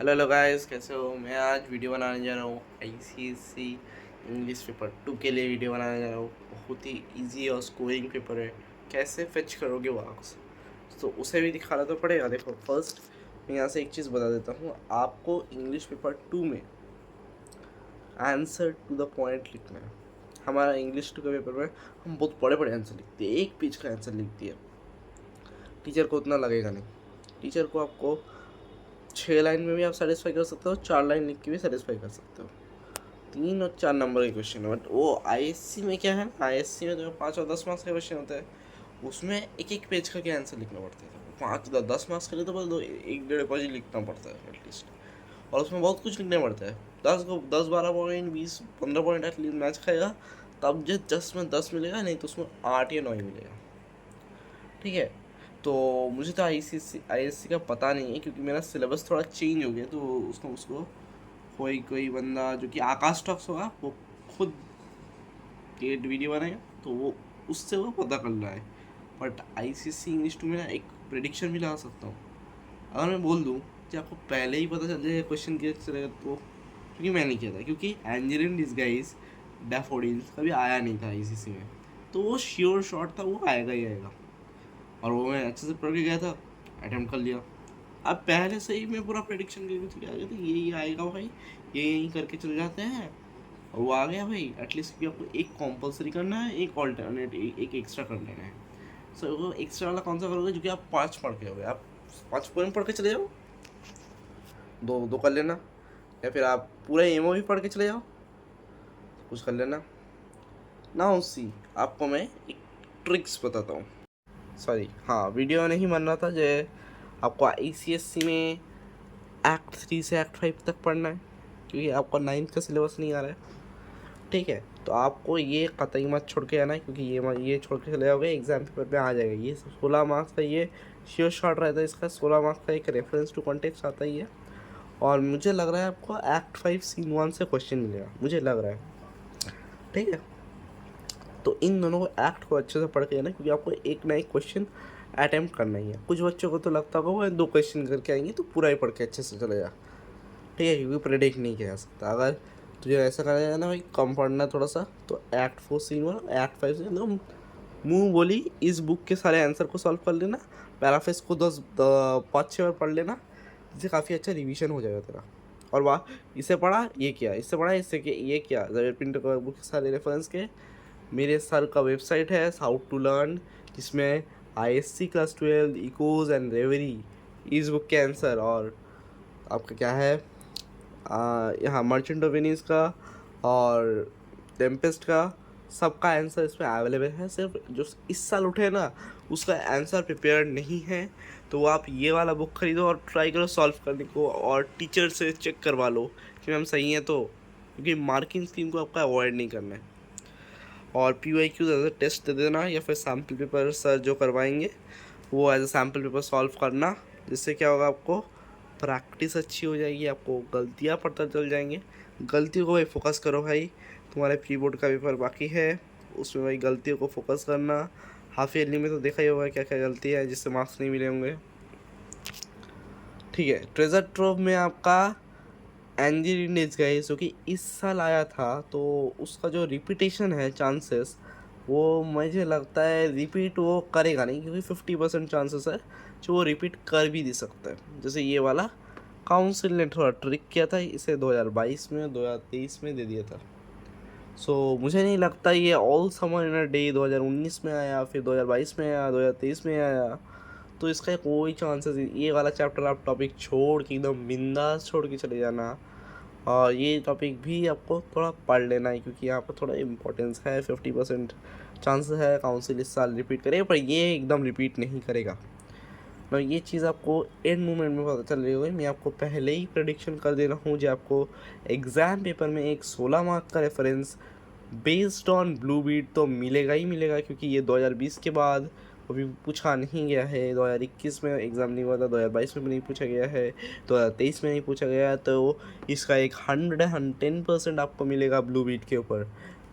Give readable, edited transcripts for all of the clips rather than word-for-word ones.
Hello hello guys, कैसे हो। मैं आज वीडियो बनाने जा रहा हूँ आईसीएससी इंग्लिश पेपर 2 के लिए वीडियो बनाने जा रहा हूँ। बहुत ही इजी और स्कोरिंग पेपर है। कैसे फेच करोगे मार्क्स, तो उसे भी दिखाना तो पड़ेगा। देखो, फर्स्ट मैं यहाँ से एक चीज़ बता देता हूँ। आपको इंग्लिश पेपर 2 में आंसर टू द पॉइंट लिखना है। हमारा इंग्लिश 2 के पेपर में हम बहुत बड़े बड़े आंसर लिखते हैं, एक पेज का आंसर लिखती है। टीचर को उतना लगेगा नहीं। टीचर को आपको 6 लाइन में भी आप सेटिस्फाई कर सकते हो, 4 लाइन लिख के भी सेटिस्फाई कर सकते हो। 3 और 4 नंबर के क्वेश्चन है। बट वो आईएससी में क्या है ना, आईएससी में जो 5 और 10 मार्क्स के क्वेश्चन होते हैं, उसमें एक एक पेज का क्या आंसर लिखना पड़ता है। 5 10 मार्क्स के लिए तो बस 1 1.5 पेज लिखना पड़ता है एटलीस्ट। और उसमें बहुत कुछ लिखना पड़ता है। 10 12 पॉइंट 20 15 पॉइंट एटलीस्ट मैच खाएगा, तब जो 10 में 10 मिलेगा, नहीं तो उसमें 8 या 9 ही मिलेगा। ठीक है। तो मुझे तो आईएससी का पता नहीं है, क्योंकि मेरा सिलेबस थोड़ा चेंज हो गया। तो उसको उसको कोई कोई बंदा जो कि आकाश टॉक्स होगा, वो खुद एक वीडियो बनाएगा, तो वो उससे वो पता कर रहा है। बट आईसीएससी इंग्लिश 2 में ना एक प्रिडिक्शन भी लगा सकता हूँ। अगर मैं बोल दूँ कि आपको पहले ही पता चल जाए क्वेश्चन कैसे चलेगा, तो क्योंकि मैं नहीं किया था, क्योंकि एंजल इन डिसगाइज डैफोडिल्स कभी आया नहीं था आईसीएससी में, तो वो श्योर शॉट था, वो आएगा ही आएगा। और वो मैं अच्छे से पढ़ के गया था, अटेम्प्ट कर लिया। अब पहले से ही मैं पूरा प्रेडिक्शन करके आ गया था, ये आएगा भाई, ये यही करके चले जाते हैं। और वो आ गया भाई। एटलीस्ट भी आपको एक कॉम्पल्सरी करना है, एक ऑल्टरनेट एक एक्स्ट्रा कर लेना है। सो वो एक्स्ट्रा वाला कौन सा करोगे, जो कि आप 5 पढ़ के हो गए। आप 5 पोएम पढ़ के चले जाओ, दो दो कर लेना। या फिर आप पूरा एमओ भी पढ़ के चले जाओ, कुछ कर लेना ना। उसी आपको मैं एक ट्रिक्स बताता हूँ। सॉरी, हाँ, वीडियो नहीं बन रहा था। जो आपको आईसीएससी में एक्ट 3 से एक्ट 5 तक पढ़ना है, क्योंकि आपका 9th का सिलेबस नहीं आ रहा है। ठीक है। तो आपको ये कतई मत छोड़ के आना है, क्योंकि ये छोड़ के चले जाओगे, एग्जाम पेपर में आ जाएगा। ये 16 मार्क्स का ये श्योर शॉट रहता है। इसका 16 मार्क्स का एक रेफरेंस टू कॉन्टेक्स्ट आता ही है। और मुझे लग रहा है आपको एक्ट 5 सीन 1 से क्वेश्चन मिलेगा, मुझे लग रहा है। ठीक है। तो इन दोनों को एक्ट को अच्छे से पढ़ के आना, क्योंकि आपको एक ना एक क्वेश्चन अटैम्प्ट करना ही है। कुछ बच्चों को तो लगता होगा वो 2 क्वेश्चन करके आएंगे, तो पूरा ही पढ़ के अच्छे से चले जा। ठीक है, क्योंकि प्रेडिक्ट नहीं किया जा सकता। अगर तुझे ऐसा करना है ना भाई, कम पढ़ना थोड़ा सा, तो एक्ट 4 सीन 1 एक्ट 5 सीन तो मुँह बोली इस बुक के सारे आंसर को सॉल्व कर लेना। पैराफ्रेज को 5 6 बार पढ़ लेना, जिससे काफ़ी अच्छा रिवीजन हो जाएगा तेरा। और वाह, इसे पढ़ा ये किया, इससे पढ़ा इससे किया, ये किया। जब पिंटर बुक के सारे रेफरेंस के मेरे सर का वेबसाइट है हाउ टू लर्न, जिसमें आईएससी क्लास 12 इकोज एंड रेवरी इस बुक के आंसर, और आपका क्या है यहाँ मर्चेंट ऑफ वेनिस का और टेम्पेस्ट का, सबका आंसर इसमें अवेलेबल है। सिर्फ जो इस साल उठे ना, उसका आंसर प्रिपेयर नहीं है, तो वो आप ये वाला बुक खरीदो और ट्राई करो सॉल्व करने को, और टीचर से चेक करवा लो कि हम सही हैं। तो क्योंकि मार्किंग स्कीम को आपका अवॉइड नहीं करना है। और PYQ एज अ टेस्ट दे देना, या फिर सैम्पल पेपर सर जो करवाएंगे वो as a sample paper solve करना। जिससे क्या होगा, आपको प्रैक्टिस अच्छी हो जाएगी, आपको गलतियाँ पता चल जाएंगे। गलतियों को भाई फोकस करो भाई। तुम्हारे प्री बोर्ड का पेपर बाकी है, उसमें भाई गलतियों को फोकस करना। हाफ ईयरली में तो देखा ही होगा क्या क्या गलती है जिससे मार्क्स नहीं मिले होंगे। ठीक है। ट्रेजर ट्रोव में आपका एंजिनियरिंग गाइस, जो कि इस साल आया था, तो उसका जो रिपीटेशन है चांसेस, वो मुझे लगता है रिपीट वो करेगा नहीं, क्योंकि 50% चांसेस है जो वो रिपीट कर भी दे सकता है। जैसे ये वाला काउंसिल ने थोड़ा ट्रिक किया था, इसे 2022 में 2023 में दे दिया था। सो मुझे नहीं लगता ये all summer in a day 2019 में आया, फिर 2022 में आया, 2023 में आया। तो इसका कोई चांसेस, ये वाला चैप्टर आप टॉपिक छोड़ के एकदम बिंदास छोड़ के चले जाना। और ये टॉपिक भी आपको थोड़ा पढ़ लेना है, क्योंकि यहाँ पर थोड़ा इम्पोर्टेंस है। 50% चांसेस है काउंसिल इस साल रिपीट करेगा, पर ये एकदम रिपीट नहीं करेगा। मैं ये चीज़ आपको एंड मोमेंट में पता चल रही होगी। मैं आपको पहले ही प्रेडिक्शन कर दे रहा हूँ, जो आपको एग्ज़ाम पेपर में एक 16 मार्क का reference based on blue bead तो मिलेगा ही मिलेगा, क्योंकि ये 2020 के बाद अभी पूछा नहीं गया है। 2021 में एग्ज़ाम नहीं हुआ था, 2022 में भी नहीं पूछा गया है, 2023 में नहीं पूछा गया है। तो इसका एक 110% आपको मिलेगा ब्लू बीट के ऊपर।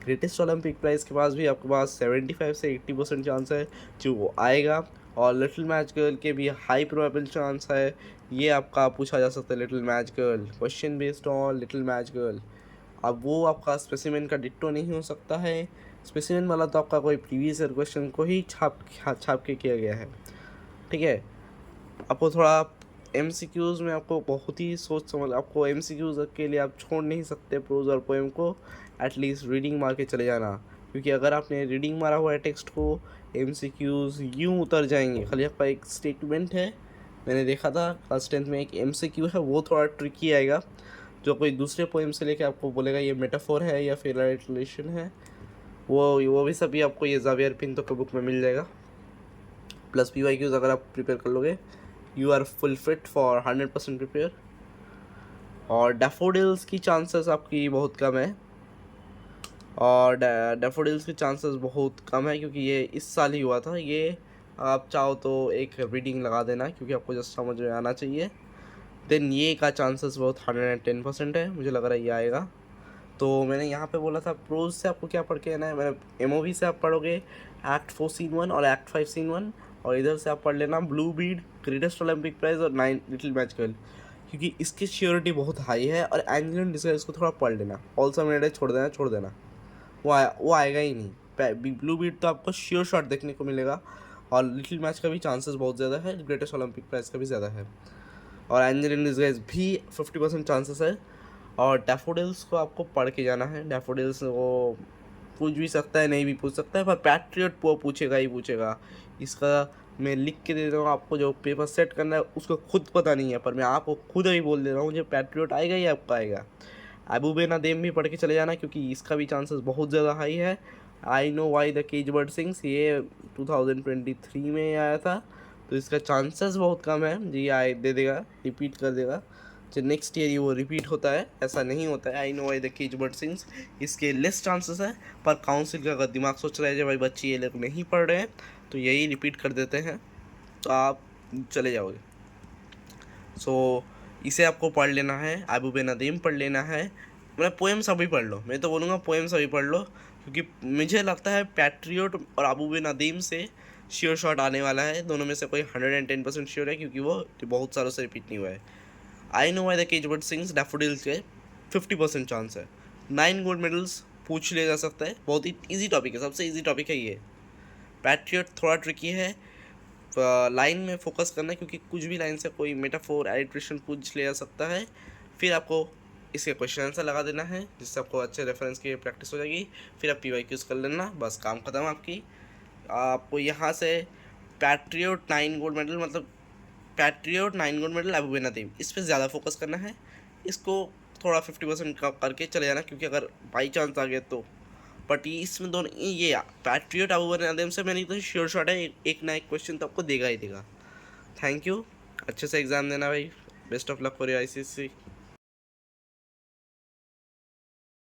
ग्रेटेस्ट ओलंपिक प्राइज़ के पास भी आपके पास 75 से 80% चांस है जो वो आएगा। और लिटिल मैच गर्ल के भी हाई प्रोबेबल चांस है, ये आपका पूछा जा सकता है little match girl, question based on little match girl. अब वो आपका स्पेसिमेन का डिट्टो नहीं हो सकता है, स्पेसिमेन वाला तो आपका कोई प्रीवियस ईयर क्वेश्चन को ही छाप के किया गया है, ठीक है। आपको थोड़ा MCQs में आपको बहुत ही सोच समझ, आपको MCQs के लिए आप छोड़ नहीं सकते प्रोज और पोएम को, एटलीस्ट रीडिंग मार के चले जाना, क्योंकि अगर आपने रीडिंग मारा हुआ है टेक्स्ट को, MCQs यूँ उतर जाएंगे। खाली आपका एक स्टेटमेंट है, मैंने देखा था क्लास 10th में एक MCQ है, वो थोड़ा ट्रिकी आएगा, जो कोई दूसरे पोएम से लेके आपको बोलेगा ये मेटाफोर है या फिर रिलेशन है, वो भी सभी आपको ये ज़ावियर पिंतो के बुक में मिल जाएगा। प्लस PYQs अगर आप प्रिपेयर कर लोगे, you are full fit for 100% prepare. और डैफोडिल्स की चांसेस आपकी बहुत कम है, और डैफोडिल्स के चांसेस बहुत कम है क्योंकि ये इस साल ही हुआ था। ये आप चाहो तो एक रीडिंग लगा देना, क्योंकि आपको जस्ट समझ में आना चाहिए। देन ये का चांसेस बहुत 110% है, मुझे लग रहा है ये आएगा। तो मैंने यहाँ पे बोला था प्रोज से आपको क्या पढ़ के आना है, मैंने MOV से आप पढ़ोगे Act 4 Scene 1 और Act 5 Scene 1, और इधर से आप पढ़ लेना blue bead, greatest Olympic prize और 9 लिटिल मैच गर्ल, क्योंकि इसकी श्योरिटी बहुत हाई है। और एंजेलिन डिस्गाइज को थोड़ा पढ़ लेना, ऑल्सो मेडे छोड़ देना, वो आएगा ही नहीं। ब्लू बीड तो आपको श्योर शॉट देखने को मिलेगा, और लिटिल मैच का भी चांसेस बहुत ज़्यादा है, ग्रेटेस्ट ओलंपिक प्राइज का भी ज़्यादा है, और एंजेलिन डिस्गाइज भी 50% चांसेस है। और डैफोडिल्स को आपको पढ़ के जाना है। डैफोडिल्स वो पूछ भी सकता है, नहीं भी पूछ सकता है, पर पैट्रियट वो पूछेगा ही पूछेगा। इसका मैं लिख के दे रहा हूँ आपको, जो पेपर सेट करना है उसको खुद पता नहीं है, पर मैं आपको खुद ही बोल दे रहा हूँ, जो पैट्रियट आएगा ही आपका आएगा। अबू नादेम भी पढ़ के चले जाना, क्योंकि इसका भी चांसेस बहुत ज़्यादा हाई है। I know why the cage bird sings, ये 2023 में आया था, तो इसका चांसेस बहुत कम है जी आए दे देगा, रिपीट कर देगा। जो नेक्स्ट ईयर ही वो रिपीट होता है, ऐसा नहीं होता है। I know why the cage bird sings, इसके लेस चांसेस है, पर काउंसिल का अगर दिमाग सोच रहा है जो भाई बच्चे ये लोग नहीं पढ़ रहे हैं तो यही रिपीट कर देते हैं, तो आप चले जाओगे। सो इसे आपको पढ़ लेना है, अबू नदीम पढ़ लेना है। मतलब पोएम्स अभी पढ़ लो, मैं तो बोलूँगा पोएम्स अभी पढ़ लो, क्योंकि मुझे लगता है पैट्रियट और अबू नदीम से श्योर शॉट आने वाला है। दोनों में से कोई 110% श्योर है, क्योंकि वो बहुत सालों से रिपीट नहीं हुआ है। I know why the cage bird sings, daffodils के 50% चांस है। 9 गोल्ड मेडल्स पूछ लिया जा सकता है, बहुत ही ईजी टॉपिक है, सबसे ईजी टॉपिक है ये। पैट्रियट थोड़ा ट्रिकी है, लाइन में फोकस करना है, क्योंकि कुछ भी लाइन से कोई मेटाफोर एलिट्रेशन पूछ लिया जा सकता है। फिर आपको इसके क्वेश्चन आंसर लगा देना है, जिससे आपको अच्छे रेफरेंस की प्रैक्टिस हो जाएगी। फिर आप PYQs कर लेना, बस काम खत्म आपकी। आपको यहाँ से पैट्रियट 9 गोल्ड मेडल, मतलब patriot 9 gold medal, Abu Nadeem, इस पर ज़्यादा फोकस करना है। इसको थोड़ा 50% का करके चले जाना, क्योंकि अगर बाई चांस आ गया तो। बट इसमें दोनों ये पैट्रियट अबू नदीम से मैंने तो श्योर शॉट है, एक ना एक क्वेश्चन तो आपको देगा ही देगा। थैंक यू, अच्छे से एग्ज़ाम देना भाई, best of luck for your ICSE।